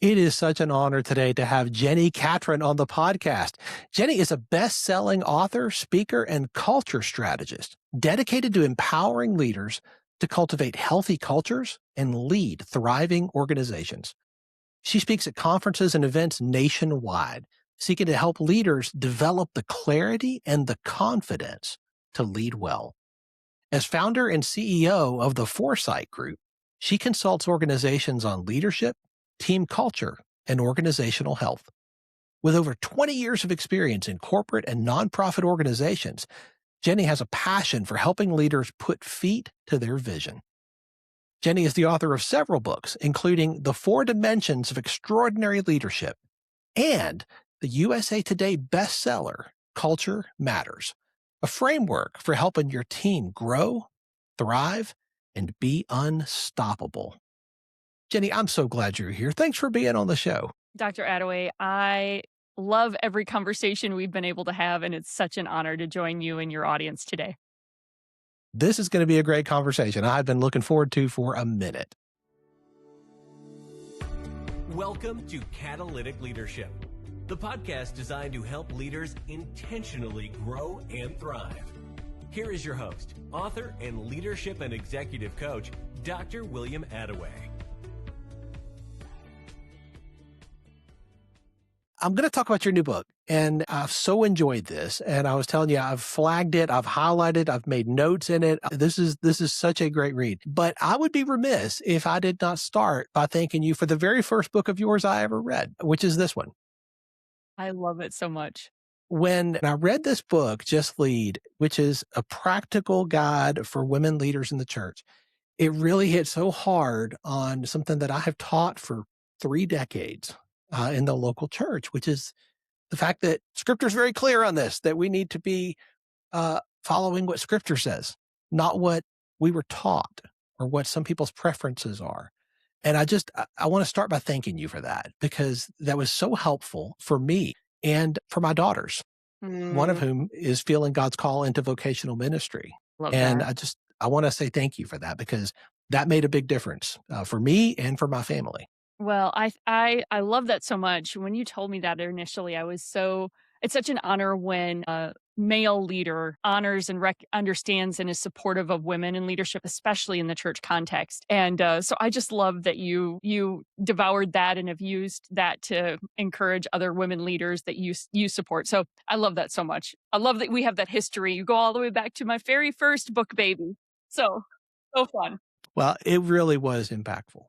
It is such an honor today to have Jenni Catron on the podcast. Jenni is a best-selling author, speaker, and culture strategist dedicated to empowering leaders to cultivate healthy cultures and lead thriving organizations. She speaks at conferences and events nationwide, seeking to help leaders develop the clarity and the confidence to lead well. As founder and CEO of the Foresight Group, she consults organizations on leadership, team culture, and organizational health. With over 20 years of experience in corporate and nonprofit organizations, Jenni has a passion for helping leaders put feet to their vision. Jenni is the author of several books, including The 4 Dimensions of Extraordinary Leadership and the USA Today bestseller, Culture Matters, a framework for helping your team grow, thrive, and be unstoppable. Jenni, I'm so glad you're here. Thanks for being on the show. Dr. Attaway, I love every conversation we've been able to have, and it's such an honor to join you and your audience today. This is going to be a great conversation I've been looking forward to for a minute. Welcome to Catalytic Leadership, the podcast designed to help leaders intentionally grow and thrive. Here is your host, author and leadership and executive coach, Dr. William Attaway. I'm going to talk about your new book, and I've so enjoyed this. And I was telling you, I've flagged it, I've highlighted, I've made notes in it. This is such a great read. But I would be remiss if I did not start by thanking you for the very first book of yours I ever read, which is this one. I love it so much. When I read this book, Just Lead, which is a practical guide for women leaders in the church, it really hit so hard on something that I have taught for 3 decades. In the local church, which is the fact that Scripture is very clear on this, that we need to be following what Scripture says, not what we were taught or what some people's preferences are. And I want to start by thanking you for that, because that was so helpful for me and for my daughters, one of whom is feeling God's call into vocational ministry. Love and that. I want to say thank you for that, because that made a big difference for me and for my family. Well, I love that so much. When you told me that initially, it's such an honor when a male leader honors and understands and is supportive of women in leadership, especially in the church context. And so I just love that you devoured that and have used that to encourage other women leaders that you support. So I love that so much. I love that we have that history. You go all the way back to my very first book, baby. So fun. Well, it really was impactful.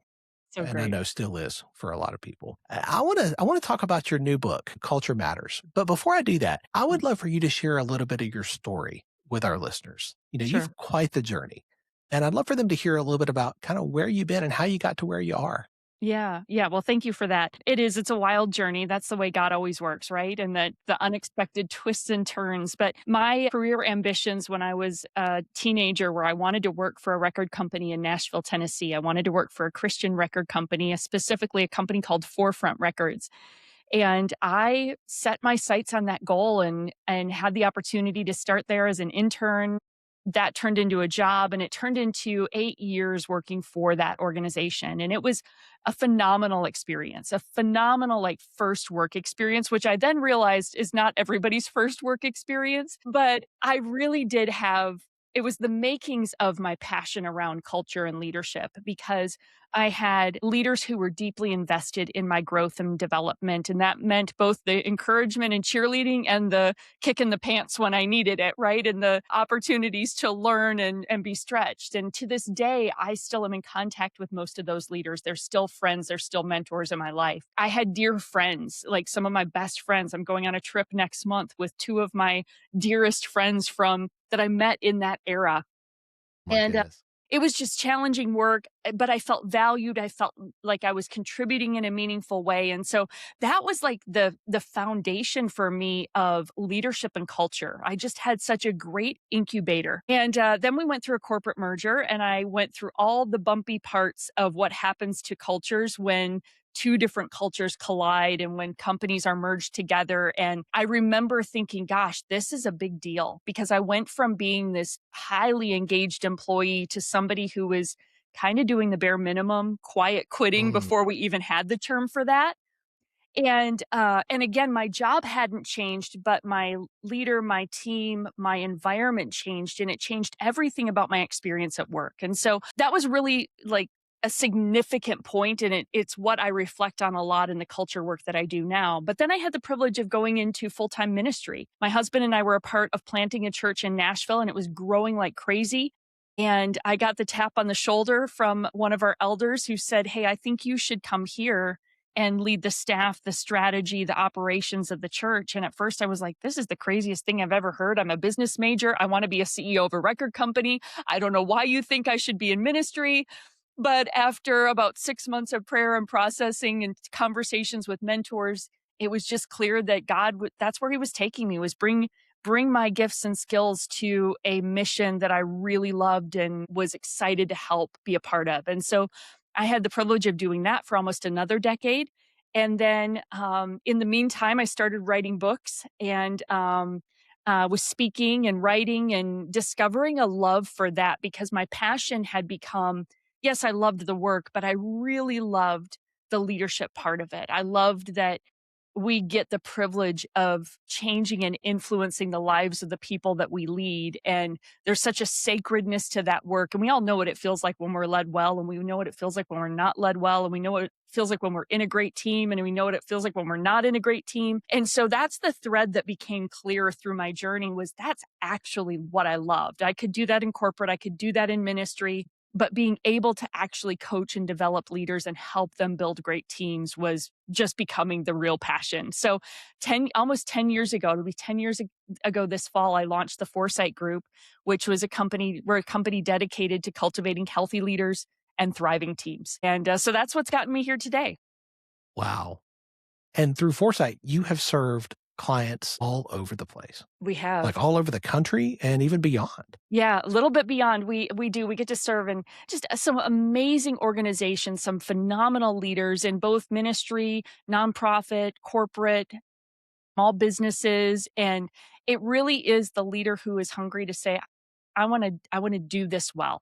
So And great. I know still is for a lot of people. I want to talk about your new book, Culture Matters. But before I do that, I would love for you to share a little bit of your story with our listeners. Sure. You've quite the journey. And I'd love for them to hear a little bit about kind of where you've been and how you got to where you are. Yeah. Well, thank you for that. It's a wild journey. That's the way God always works, right? And the unexpected twists and turns. But my career ambitions when I was a teenager were I wanted to work for a record company in Nashville, Tennessee. I wanted to work for a Christian record company, specifically a company called Forefront Records. And I set my sights on that goal and had the opportunity to start there as an intern. That turned into a job, and it turned into 8 years working for that organization. And it was a phenomenal experience, a phenomenal first work experience, which I then realized is not everybody's first work experience. But I really did it was the makings of my passion around culture and leadership, because I had leaders who were deeply invested in my growth and development. And that meant both the encouragement and cheerleading and the kick in the pants when I needed it, right? And the opportunities to learn and be stretched. And to this day, I still am in contact with most of those leaders. They're still friends. They're still mentors in my life. I had dear friends, like some of my best friends. I'm going on a trip next month with 2 of my dearest friends that I met in that era. And it was just challenging work, but I felt valued. I felt like I was contributing in a meaningful way. And so that was like the foundation for me of leadership and culture. I just had such a great incubator. And then we went through a corporate merger, and I went through all the bumpy parts of what happens to cultures when 2 different cultures collide and when companies are merged together. And I remember thinking, gosh, this is a big deal, because I went from being this highly engaged employee to somebody who was kind of doing the bare minimum, quiet quitting Mm. before we even had the term for that. And again, my job hadn't changed, but my leader, my team, my environment changed, and it changed everything about my experience at work. And so that was really like a significant point, and it's what I reflect on a lot in the culture work that I do now. But then I had the privilege of going into full-time ministry. My husband and I were a part of planting a church in Nashville, and it was growing like crazy. And I got the tap on the shoulder from one of our elders who said, "Hey, I think you should come here and lead the staff, the strategy, the operations of the church." And at first I was like, this is the craziest thing I've ever heard. I'm a business major. I want to be a CEO of a record company. I don't know why you think I should be in ministry. But after about 6 months of prayer and processing and conversations with mentors, it was just clear that that's where he was taking me, was bring my gifts and skills to a mission that I really loved and was excited to help be a part of. And so I had the privilege of doing that for almost another decade. And then in the meantime, I started writing books and was speaking and writing and discovering a love for that, because my passion had become, yes, I loved the work, but I really loved the leadership part of it. I loved that we get the privilege of changing and influencing the lives of the people that we lead. And there's such a sacredness to that work. And we all know what it feels like when we're led well, and we know what it feels like when we're not led well, and we know what it feels like when we're in a great team, and we know what it feels like when we're not in a great team. And so that's the thread that became clear through my journey, was that's actually what I loved. I could do that in corporate, I could do that in ministry, but being able to actually coach and develop leaders and help them build great teams was just becoming the real passion. So almost 10 years ago, it'll be 10 years ago this fall, I launched the Foresight Group, which was we're a company dedicated to cultivating healthy leaders and thriving teams. And so that's what's gotten me here today. Wow. And through Foresight, you have served clients all over the place, We have. like all over the country and even beyond. Yeah, a little bit beyond. We get to serve in just some amazing organizations, some phenomenal leaders in both ministry, nonprofit, corporate, small businesses, and it really is the leader who is hungry to say, I want to do this well.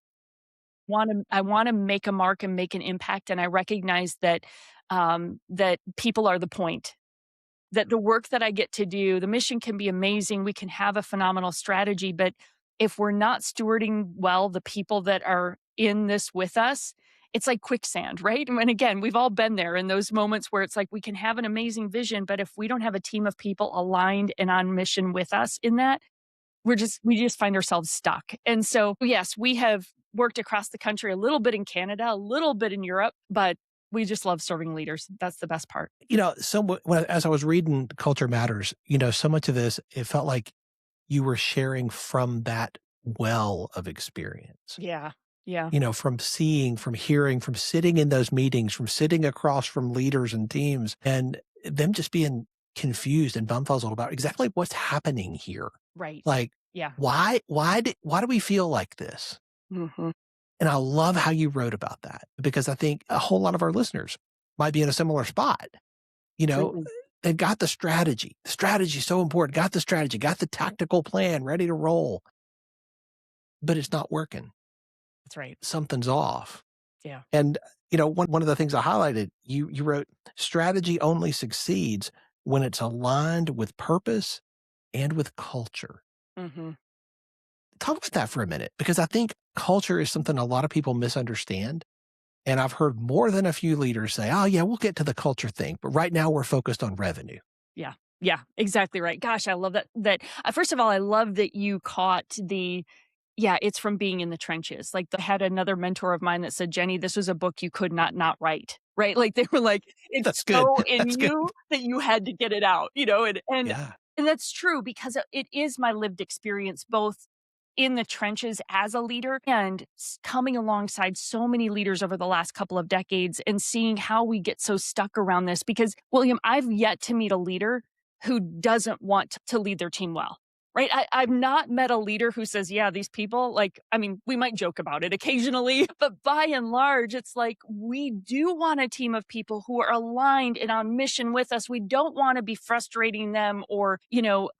I want to make a mark and make an impact, and I recognize that that people are the point. That the work that I get to do, the mission can be amazing. We can have a phenomenal strategy, but if we're not stewarding well the people that are in this with us, it's like quicksand, right? And again, we've all been there in those moments where it's like we can have an amazing vision, but if we don't have a team of people aligned and on mission with us in that, we just find ourselves stuck. And so, yes, we have worked across the country, a little bit in Canada, a little bit in Europe, but we just love serving leaders. That's the best part. As I was reading Culture Matters, so much of this, it felt like you were sharing from that well of experience. Yeah. Yeah. From seeing, from hearing, from sitting in those meetings, from sitting across from leaders and teams, and them just being confused and bumfuzzled about exactly what's happening here. Right. Like, yeah. Why do we feel like this? Mm-hmm. And I love how you wrote about that, because I think a whole lot of our listeners might be in a similar spot. Absolutely. They've got the strategy. The strategy is so important. Got the strategy, got the tactical plan ready to roll, but it's not working. That's right. Something's off. Yeah. And, one of the things I highlighted, you wrote, strategy only succeeds when it's aligned with purpose and with culture. Mm-hmm. Talk about that for a minute, because I think culture is something a lot of people misunderstand. And I've heard more than a few leaders say, oh, yeah, we'll get to the culture thing, but right now we're focused on revenue. Yeah. Yeah, exactly right. Gosh, I love that. First of all, I love that you caught it's from being in the trenches. Like, I had another mentor of mine that said, Jenny, this was a book you could not write, right? Like, they were like, it's That's so good. in That's you good. that you had to get it out, Yeah. and that's true, because it is my lived experience, both in the trenches as a leader and coming alongside so many leaders over the last couple of decades and seeing how we get so stuck around this. Because, William, I've yet to meet a leader who doesn't want to lead their team well. Right. I've not met a leader who says, yeah, these people, we might joke about it occasionally, but by and large, it's like, we do want a team of people who are aligned and on mission with us. We don't want to be frustrating them or,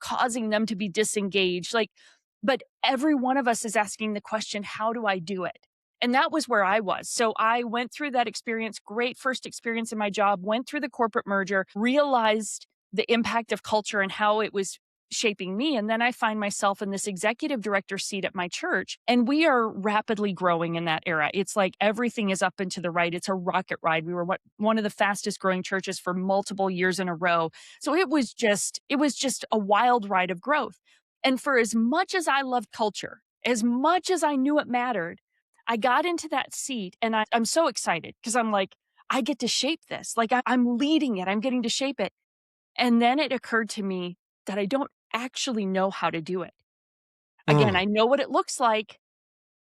causing them to be disengaged. But every one of us is asking the question, how do I do it? And that was where I was. So I went through that experience, great first experience in my job, went through the corporate merger, realized the impact of culture and how it was shaping me. And then I find myself in this executive director seat at my church, and we are rapidly growing in that era. It's like everything is up and to the right. It's a rocket ride. We were one of the fastest growing churches for multiple years in a row. So it was just a wild ride of growth. And for as much as I loved culture, as much as I knew it mattered, I got into that seat and I'm so excited because I'm like, I get to shape this. Like I'm leading it. I'm getting to shape it. And then it occurred to me that I don't actually know how to do it. Again, I know what it looks like,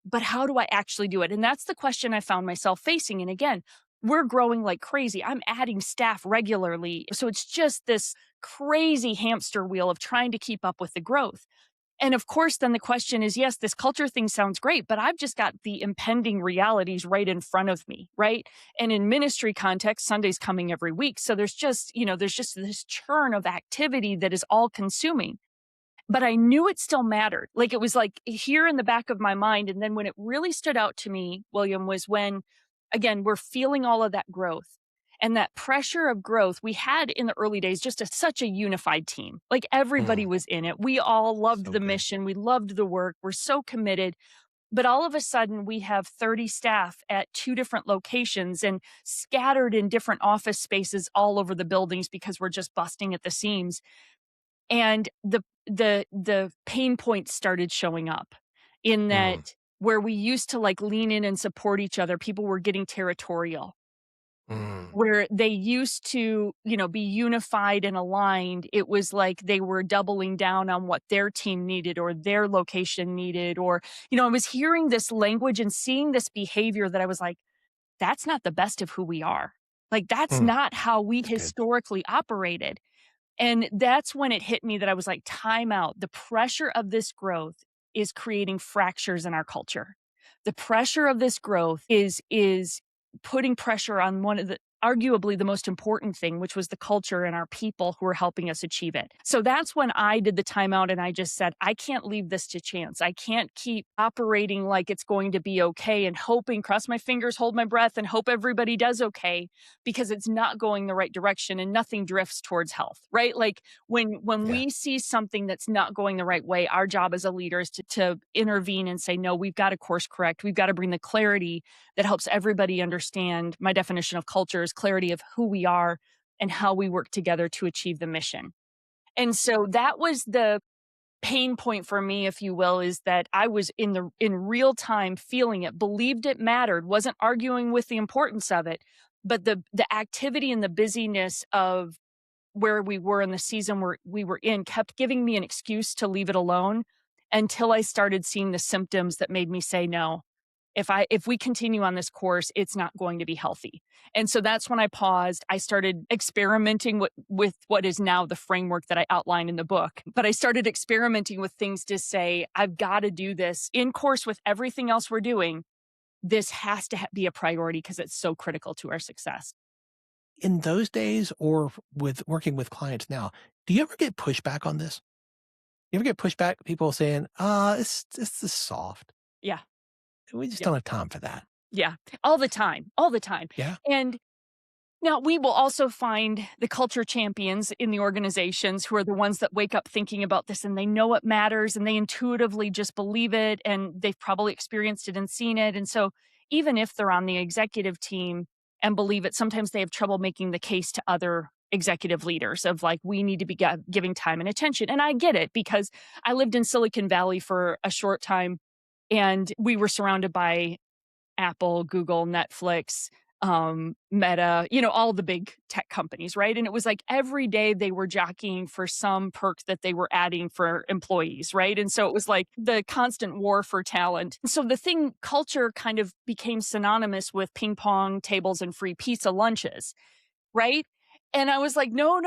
but how do I actually do it? And that's the question I found myself facing. And again, we're growing like crazy. I'm adding staff regularly. So it's just this crazy hamster wheel of trying to keep up with the growth. And of course, then the question is, yes, this culture thing sounds great, but I've just got the impending realities right in front of me, right? And in ministry context, Sunday's coming every week. So there's just this churn of activity that is all consuming. But I knew it still mattered. Like it was like here in the back of my mind. And then when it really stood out to me, William, was when, again, we're feeling all of that growth. And that pressure of growth we had in the early days, just such a unified team. Like everybody was in it. We all loved the mission. We loved the work. We're so committed. But all of a sudden, we have 30 staff at 2 different locations and scattered in different office spaces all over the buildings because we're just busting at the seams. And the pain points started showing up in that where we used to like lean in and support each other, people were getting territorial. Where they used to, be unified and aligned, it was like they were doubling down on what their team needed or their location needed. Or, I was hearing this language and seeing this behavior that I was like, that's not the best of who we are. Like, that's not how we historically operated. And that's when it hit me that I was like, time out. The pressure of this growth is creating fractures in our culture. The pressure of this growth is putting pressure on one of the arguably the most important thing, which was the culture and our people who are helping us achieve it. So that's when I did the timeout and I just said, I can't leave this to chance. I can't keep operating like it's going to be okay and hoping, cross my fingers, hold my breath and hope everybody does okay, because it's not going the right direction and nothing drifts towards health, right? Like when we see something that's not going the right way, our job as a leader is to intervene and say, no, we've got to course correct. We've got to bring the clarity that helps everybody understand. My definition of culture is clarity of who we are and how we work together to achieve the mission. And so that was the pain point for me, if you will, is that I was in real time feeling it, believed it mattered, wasn't arguing with the importance of it, but the activity and the busyness of where we were in the season where we were in kept giving me an excuse to leave it alone until I started seeing the symptoms that made me say, no, if we continue on this course, it's not going to be healthy. And so that's when I paused. I started experimenting with what is now the framework that I outline in the book. But I started experimenting with things to say, I've got to do this in course with everything else we're doing. This has to be a priority because it's so critical to our success. In those days or with working with clients now, do you ever get pushback on this? You ever get pushback? People saying, it's soft. Yeah. We just don't have time for that. Yeah. All the time. Yeah. And now we will also find the culture champions in the organizations who are the ones that wake up thinking about this and they know it matters and they intuitively just believe it and they've probably experienced it and seen it. And so even if they're on the executive team and believe it, sometimes they have trouble making the case to other executive leaders of like, we need to be giving time and attention. And I get it because I lived in Silicon Valley for a short time. And we were surrounded by Apple, Google, Netflix, Meta, all the big tech companies, right? And it was like every day they were jockeying for some perk that they were adding for employees, right? And so it was like the constant war for talent. So culture kind of became synonymous with ping pong tables and free pizza lunches, right? And I was like, no.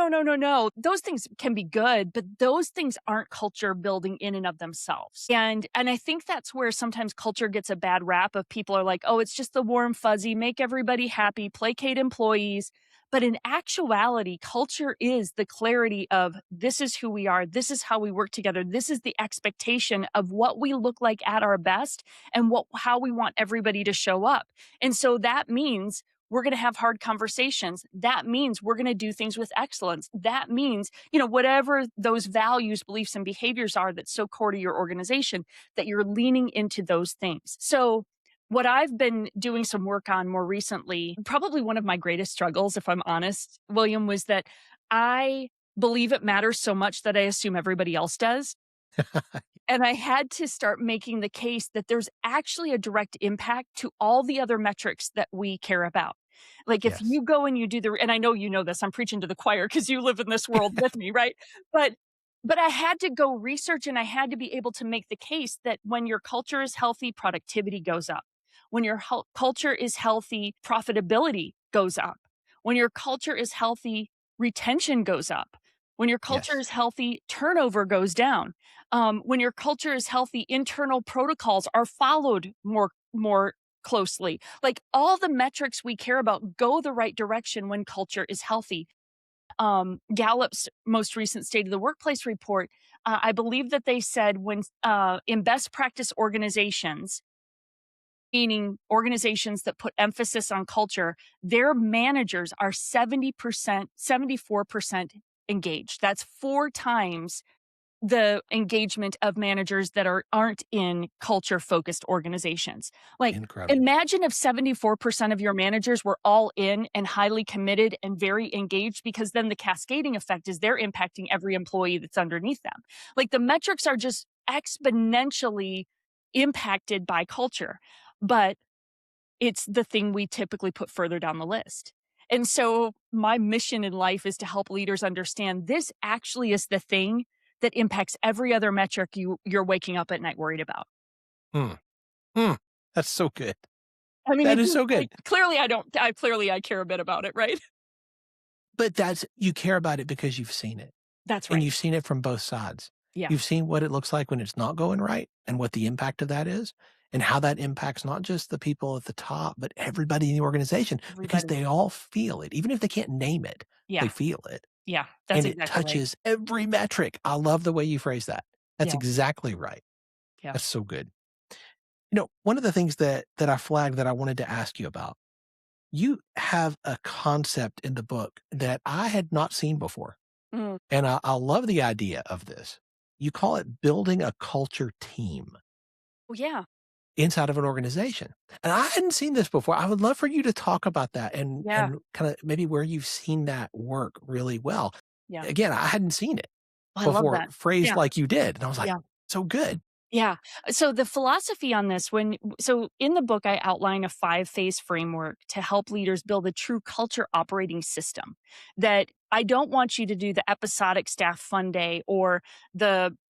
Those things can be good, but those things aren't culture building in and of themselves. And I think that's where sometimes culture gets a bad rap of people are like, oh, it's just the warm fuzzy, make everybody happy, placate employees. But in actuality, culture is the clarity of this is who we are, this is how we work together, this is the expectation of what we look like at our best and how we want everybody to show up. And so that means we're going to have hard conversations. That means we're going to do things with excellence. That means, whatever those values, beliefs, and behaviors are that's so core to your organization, that you're leaning into those things. So what I've been doing some work on more recently, probably one of my greatest struggles, if I'm honest, William, was that I believe it matters so much that I assume everybody else does. And I had to start making the case that there's actually a direct impact to all the other metrics that we care about. Like if Yes. you go and you do and I know you know this, I'm preaching to the choir because you live in this world with me, right? But but I had to go research and I had to be able to make the case that when your culture is healthy, productivity goes up. When your culture is healthy, profitability goes up. When your culture is healthy, retention goes up. When your culture Yes. is healthy, turnover goes down. When your culture is healthy, internal protocols are followed more closely. Like all the metrics we care about go the right direction when culture is healthy. Gallup's most recent State of the Workplace report, I believe that they said when in best practice organizations, meaning organizations that put emphasis on culture, their managers are 70%, 74% engaged. That's 4 times the engagement of managers that aren't in culture-focused organizations. Like, Incredible. imagine if 74% of your managers were all in and highly committed and very engaged, because then the cascading effect is they're impacting every employee that's underneath them. Like, the metrics are just exponentially impacted by culture, but it's the thing we typically put further down the list. And so my mission in life is to help leaders understand this actually is the thing that impacts every other metric you're waking up at night worried about. Mm, mm. That's so good. I mean, That is so like good. clearly I don't I clearly I care a bit about it, right? But you care about it because you've seen it, That's and right. you've seen it from both sides. Yeah. You've seen what it looks like when it's not going right and what the impact of that is, and how that impacts not just the people at the top, but everybody in the organization because Everybody. they all feel it. Even if they can't name it, they Yeah. feel it, Yeah. That's and it exactly right. touches every metric. I love the way you phrase that. That's Yeah. exactly right. Yeah. That's so good. One of the things that I flagged that I wanted to ask you about, you have a concept in the book that I had not seen before. Mm. And I love the idea of this. You call it building a culture team Oh, yeah. inside of an organization. And I hadn't seen this before. I would love for you to talk about that and Yeah. and kind of maybe where you've seen that work really well. Yeah. Again, I hadn't seen it I love before that. phrased Yeah. like you did. And I was like, Yeah. so good. Yeah. So the philosophy on this, so in the book, I outline a 5-phase framework to help leaders build a true culture operating system. That I don't want you to do the episodic staff fun day or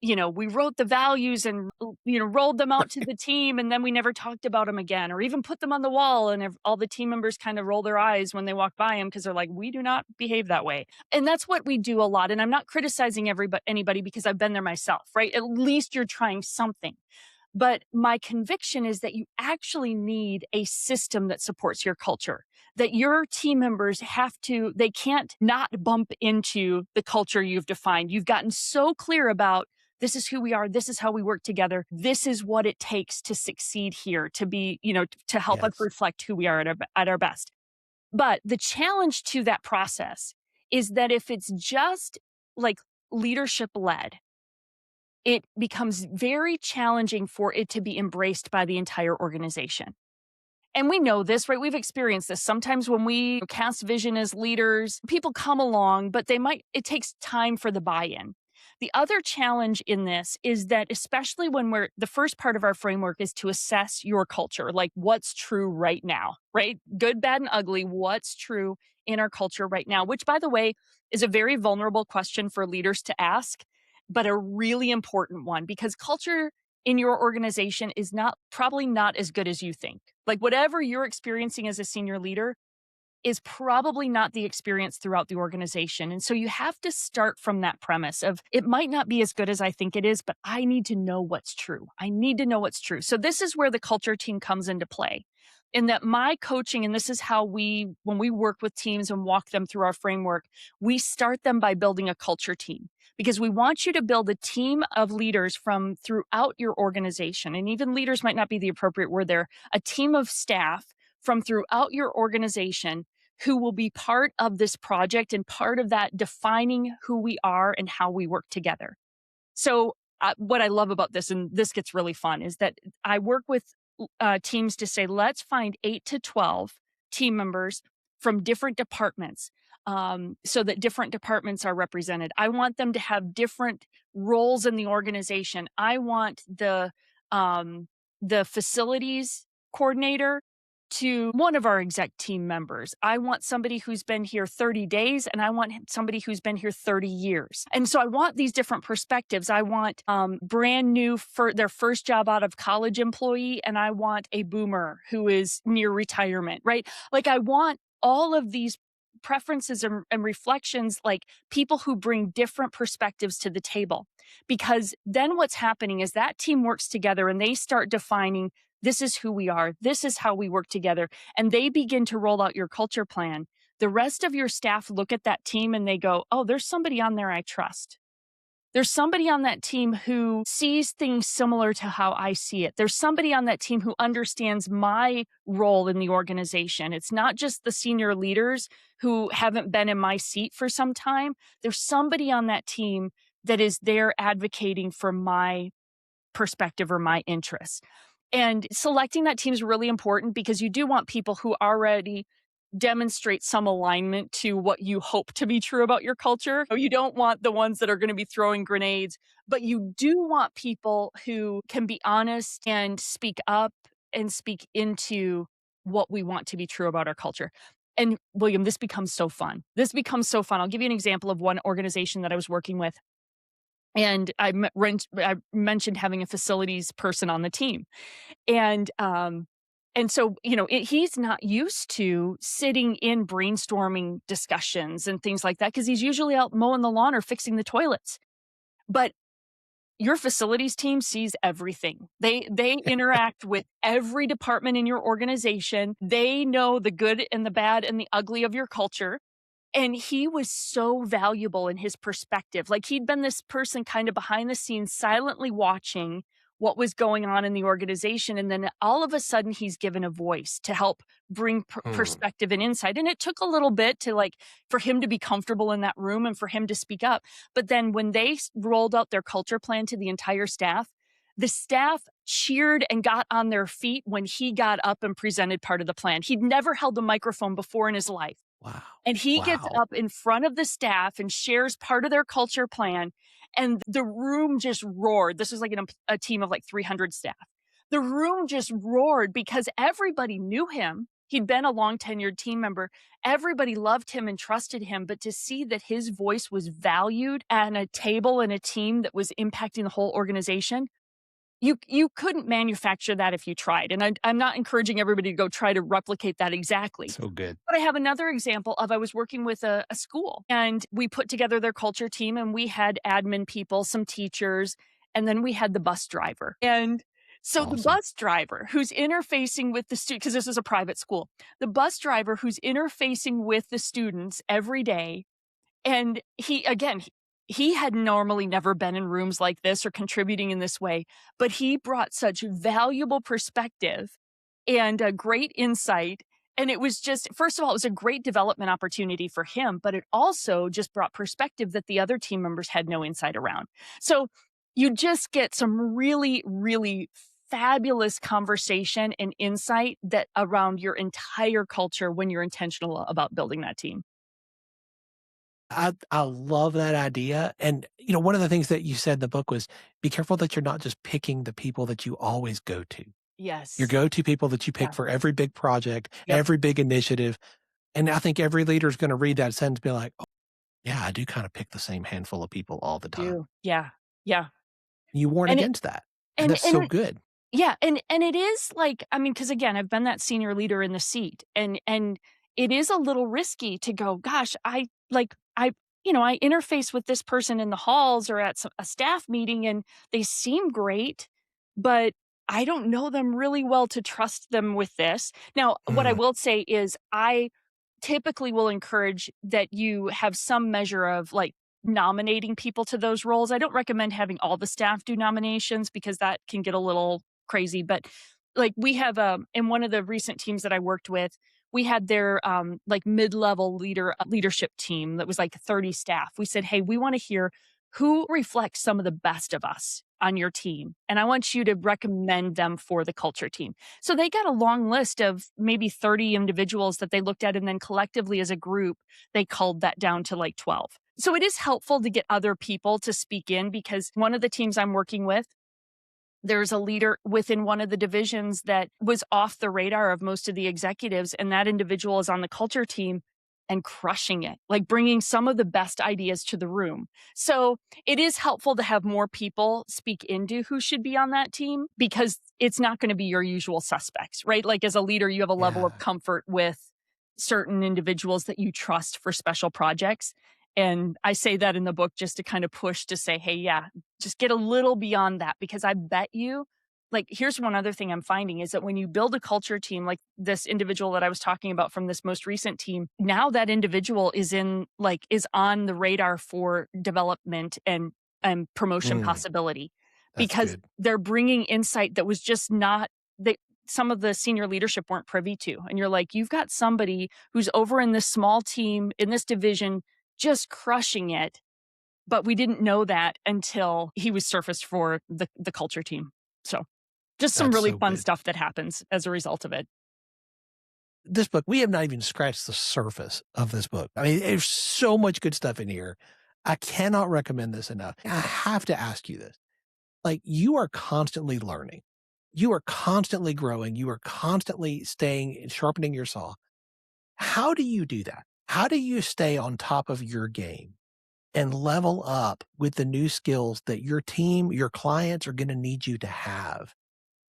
we wrote the values and, rolled them out to the team and then we never talked about them again, or even put them on the wall and all the team members kind of roll their eyes when they walk by them because they're like, we do not behave that way. And that's what we do a lot. And I'm not criticizing anybody because I've been there myself, right? At least you're trying something. But my conviction is that you actually need a system that supports your culture, that your team members they can't not bump into the culture you've defined. You've gotten so clear about this is who we are. This is how we work together. This is what it takes to succeed here, to be, to help us Yes. reflect who we are at our best. But the challenge to that process is that if it's just like leadership led, it becomes very challenging for it to be embraced by the entire organization. And we know this, right? We've experienced this. Sometimes when we cast vision as leaders, people come along, but it takes time for the buy in. The other challenge in this is that, especially when the first part of our framework is to assess your culture, like what's true right now, right? Good, bad, and ugly. What's true in our culture right now, which, by the way, is a very vulnerable question for leaders to ask, but a really important one because culture in your organization is probably not as good as you think. Like whatever you're experiencing as a senior leader, is probably not the experience throughout the organization. And so you have to start from that premise of it might not be as good as I think it is, but I need to know what's true. I need to know what's true. So this is where the culture team comes into play. In that my coaching, and this is how when we work with teams and walk them through our framework, we start them by building a culture team because we want you to build a team of leaders from throughout your organization. And even leaders might not be the appropriate word there, a team of staff from throughout your organization who will be part of this project and part of that defining who we are and how we work together. So what I love about this, and this gets really fun, is that I work with teams to say, let's find 8 to 12 team members from different departments so that different departments are represented. I want them to have different roles in the organization. I want the facilities coordinator to one of our exec team members. I want somebody who's been here 30 days and I want somebody who's been here 30 years. And so I want these different perspectives. I want brand new for their first job out of college employee, and I want a boomer who is near retirement, right? Like I want all of these preferences and reflections, like people who bring different perspectives to the table. Because then what's happening is that team works together and they start defining this is who we are. This is how we work together. And they begin to roll out your culture plan. The rest of your staff look at that team and they go, oh, there's somebody on there I trust. There's somebody on that team who sees things similar to how I see it. There's somebody on that team who understands my role in the organization. It's not just the senior leaders who haven't been in my seat for some time. There's somebody on that team that is there advocating for my perspective or my interests. And selecting that team is really important because you do want people who already demonstrate some alignment to what you hope to be true about your culture. You don't want the ones that are going to be throwing grenades, but you do want people who can be honest and speak up and speak into what we want to be true about our culture. And William, this becomes so fun. I'll give you an example of one organization that I was working with. And I mentioned having a facilities person on the team. And so, he's not used to sitting in brainstorming discussions and things like that because he's usually out mowing the lawn or fixing the toilets. But your facilities team sees everything. They interact with every department in your organization. They know the good and the bad and the ugly of your culture. And he was so valuable in his perspective. Like he'd been this person kind of behind the scenes, silently watching what was going on in the organization. And then all of a sudden he's given a voice to help bring perspective and insight. And it took a little bit for him to be comfortable in that room and for him to speak up. But then when they rolled out their culture plan to the entire staff, the staff cheered and got on their feet when he got up and presented part of the plan. He'd never held a microphone before in his life. Wow. And he gets up in front of the staff and shares part of their culture plan. And the room just roared. This was like a team of like 300 staff. The room just roared because everybody knew him. He'd been a long tenured team member. Everybody loved him and trusted him. But to see that his voice was valued at a table in a team that was impacting the whole organization, you couldn't manufacture that if you tried. And I'm not encouraging everybody to go try to replicate that exactly. So good. But I have another example of I was working with a school and we put together their culture team and we had admin people, some teachers, and then we had the bus driver. And so the bus driver who's interfacing with the student, because this is a private school, the bus driver who's interfacing with the students every day. And he had normally never been in rooms like this or contributing in this way, but he brought such valuable perspective and a great insight. And it was just, first of all, it was a great development opportunity for him, but it also just brought perspective that the other team members had no insight around. So you just get some really, really fabulous conversation and insight that around your entire culture when you're intentional about building that team. I love that idea. And, one of the things that you said in the book was be careful that you're not just picking the people that you always go to. Yes. Your go-to people that you pick for every big project, Yep. every big initiative. And I think every leader is going to read that sentence and be like, oh, yeah, I do kind of pick the same handful of people all the time. Yeah. Yeah. You warn against that. And that's so good. Yeah. And it is like, because again, I've been that senior leader in the seat and it is a little risky to go, gosh, I interface with this person in the halls or at a staff meeting and they seem great, but I don't know them really well to trust them with this. Now, what I Mm, will say is I typically will encourage that you have some measure of like nominating people to those roles. I don't recommend having all the staff do nominations because that can get a little crazy, but like we have in one of the recent teams that I worked with, we had their like mid-level leadership team that was like 30 staff. We said, "Hey, we want to hear who reflects some of the best of us on your team, and I want you to recommend them for the culture team." So they got a long list of maybe 30 individuals that they looked at, and then collectively as a group, they culled that down to like 12. So it is helpful to get other people to speak in because one of the teams I'm working with, there's a leader within one of the divisions that was off the radar of most of the executives, and that individual is on the culture team and crushing it, like bringing some of the best ideas to the room. So it is helpful to have more people speak into who should be on that team because it's not going to be your usual suspects, right? Like as a leader, you have a level of yeah, comfort with certain individuals that you trust for special projects. And I say that in the book just to kind of push to say, hey, yeah, just get a little beyond that because I bet you, like, here's one other thing I'm finding is that when you build a culture team, like this individual that I was talking about from this most recent team, now that individual is on the radar for development and promotion mm, possibility that's because good. they're bringing insight that was just not they some of the senior leadership weren't privy to. And you're like, you've got somebody who's over in this small team in this division just crushing it, but we didn't know that until he was surfaced for the culture team. So, just some That's really so fun good. stuff that happens as a result of it. This book, we have not even scratched the surface of this book. I mean, there's so much good stuff in here. I cannot recommend this enough. I have to ask you this. Like, you are constantly learning. You are constantly growing. You are constantly staying and sharpening your saw. How do you do that? How do you stay on top of your game and level up with the new skills that your team, your clients are going to need you to have?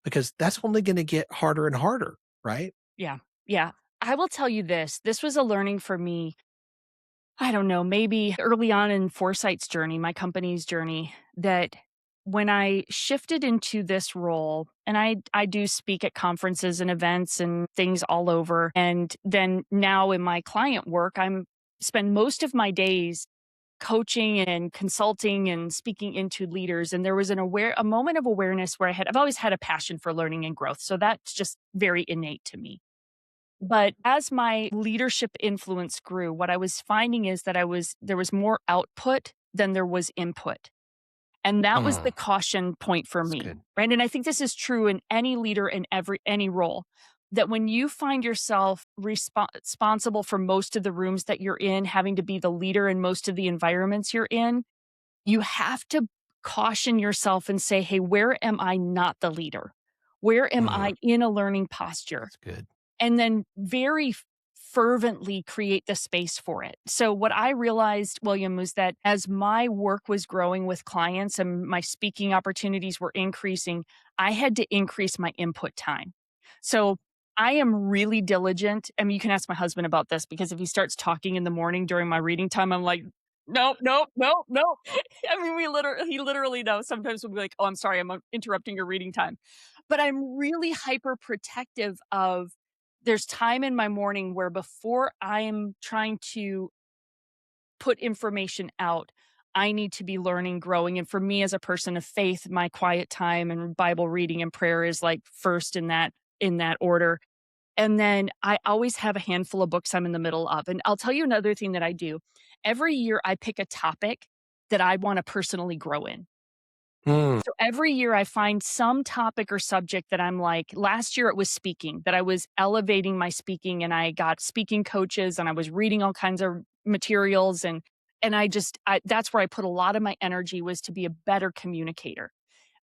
Because that's only going to get harder and harder, right? Yeah. Yeah. I will tell you this. This was a learning for me. I don't know, maybe early on in Foresight's journey, my company's journey, that when I shifted into this role, and I do speak at conferences and events and things all over. And then now in my client work, I'm spend most of my days coaching and consulting and speaking into leaders. And there was a moment of awareness where I've always had a passion for learning and growth. So that's just very innate to me. But as my leadership influence grew, what I was finding is that there was more output than there was input. And that was the Mm, caution point for that's me, good. right? And I think this is true in any leader in any role, that when you find yourself responsible for most of the rooms that you're in, having to be the leader in most of the environments you're in, you have to caution yourself and say, "Hey, where am I not the leader? Where am Mm, I in a learning posture?" that's good. And then very fervently create the space for it. So what I realized, William, was that as my work was growing with clients and my speaking opportunities were increasing, I had to increase my input time. So I am really diligent. I mean, you can ask my husband about this because if he starts talking in the morning during my reading time, I'm like, no, no, no, no. I mean, he literally knows. Sometimes we'll be like, oh, I'm sorry, I'm interrupting your reading time. But I'm really hyper protective of there's time in my morning where before I am trying to put information out, I need to be learning, growing. And for me as a person of faith, my quiet time and Bible reading and prayer is like first in that order. And then I always have a handful of books I'm in the middle of. And I'll tell you another thing that I do. Every year I pick a topic that I want to personally grow in. Mm, So every year I find some topic or subject that I'm like, last year it was speaking, that I was elevating my speaking and I got speaking coaches and I was reading all kinds of materials and that's where I put a lot of my energy was to be a better communicator.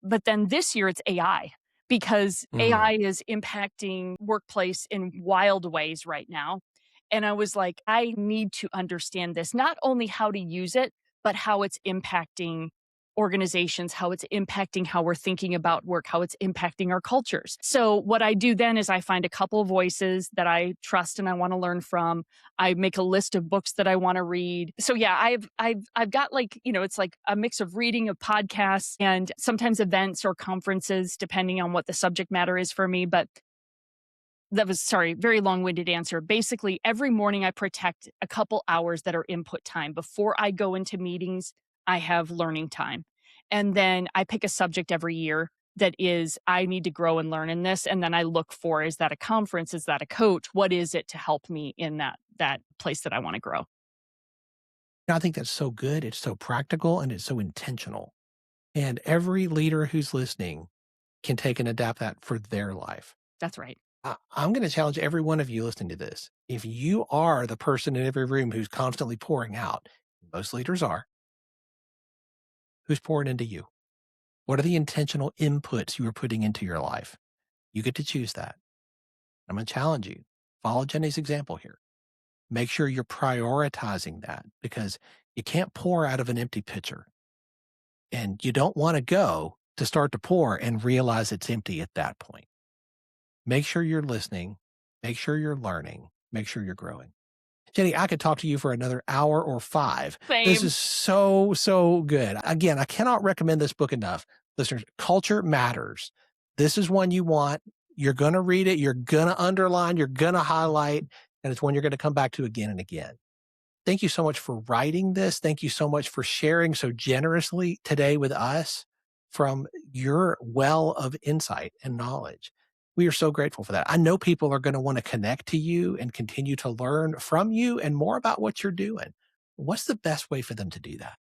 But then this year it's AI because mm, AI is impacting workplace in wild ways right now. And I was like, I need to understand this, not only how to use it, but how it's impacting organizations, how it's impacting how we're thinking about work, how it's impacting our cultures. So what I do then is I find a couple of voices that I trust and I want to learn from. I make a list of books that I want to read. So yeah, I've got like, it's like a mix of reading, of podcasts, and sometimes events or conferences, depending on what the subject matter is for me. But that was, sorry, very long-winded answer. Basically, every morning I protect a couple hours that are input time. Before I go into meetings, I have learning time. And then I pick a subject every year that is, I need to grow and learn in this. And then I look for, is that a conference? Is that a coach? What is it to help me in that place that I want to grow? I think that's so good. It's so practical and it's so intentional. And every leader who's listening can take and adapt that for their life. That's right. I'm going to challenge every one of you listening to this. If you are the person in every room who's constantly pouring out, most leaders are, who's pouring into you? What are the intentional inputs you are putting into your life? You get to choose that. I'm going to challenge you. Follow Jenni's example here. Make sure you're prioritizing that because you can't pour out of an empty pitcher. And you don't want to go to start to pour and realize it's empty at that point. Make sure you're listening. Make sure you're learning. Make sure you're growing. Jenni, I could talk to you for another hour or 5. Same. This is so, so good. Again, I cannot recommend this book enough. Listeners, Culture Matters. This is one you want. You're going to read it. You're going to underline. You're going to highlight. And it's one you're going to come back to again and again. Thank you so much for writing this. Thank you so much for sharing so generously today with us from your well of insight and knowledge. We are so grateful for that. I know people are going to want to connect to you and continue to learn from you and more about what you're doing. What's the best way for them to do that?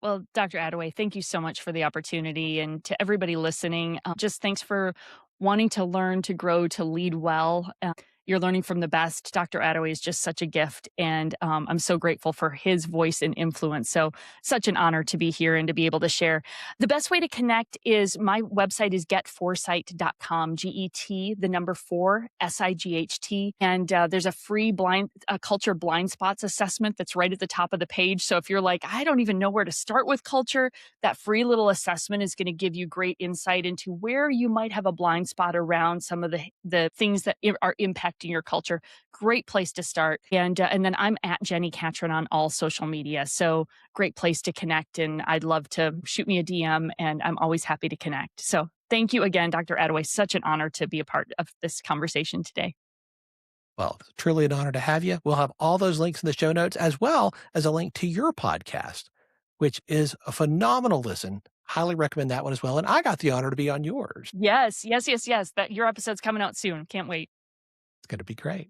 Well, Dr. Attaway, thank you so much for the opportunity. And to everybody listening, just thanks for wanting to learn, to grow, to lead well. You're learning from the best. Dr. Attaway is just such a gift. And I'm so grateful for his voice and influence. So such an honor to be here and to be able to share. The best way to connect is my website is getforesight.com, GET, the number 4, SIGHT. And there's a free culture blind spots assessment that's right at the top of the page. So if you're like, I don't even know where to start with culture, that free little assessment is going to give you great insight into where you might have a blind spot around some of the things that are impacting your culture. Great place to start. And then I'm at Jenni Catron on all social media. So great place to connect. And I'd love to shoot me a DM and I'm always happy to connect. So thank you again, Dr. Attaway. Such an honor to be a part of this conversation today. Well, it's truly an honor to have you. We'll have all those links in the show notes as well as a link to your podcast, which is a phenomenal listen. Highly recommend that one as well. And I got the honor to be on yours. Yes. That your episode's coming out soon. Can't wait. It's going to be great.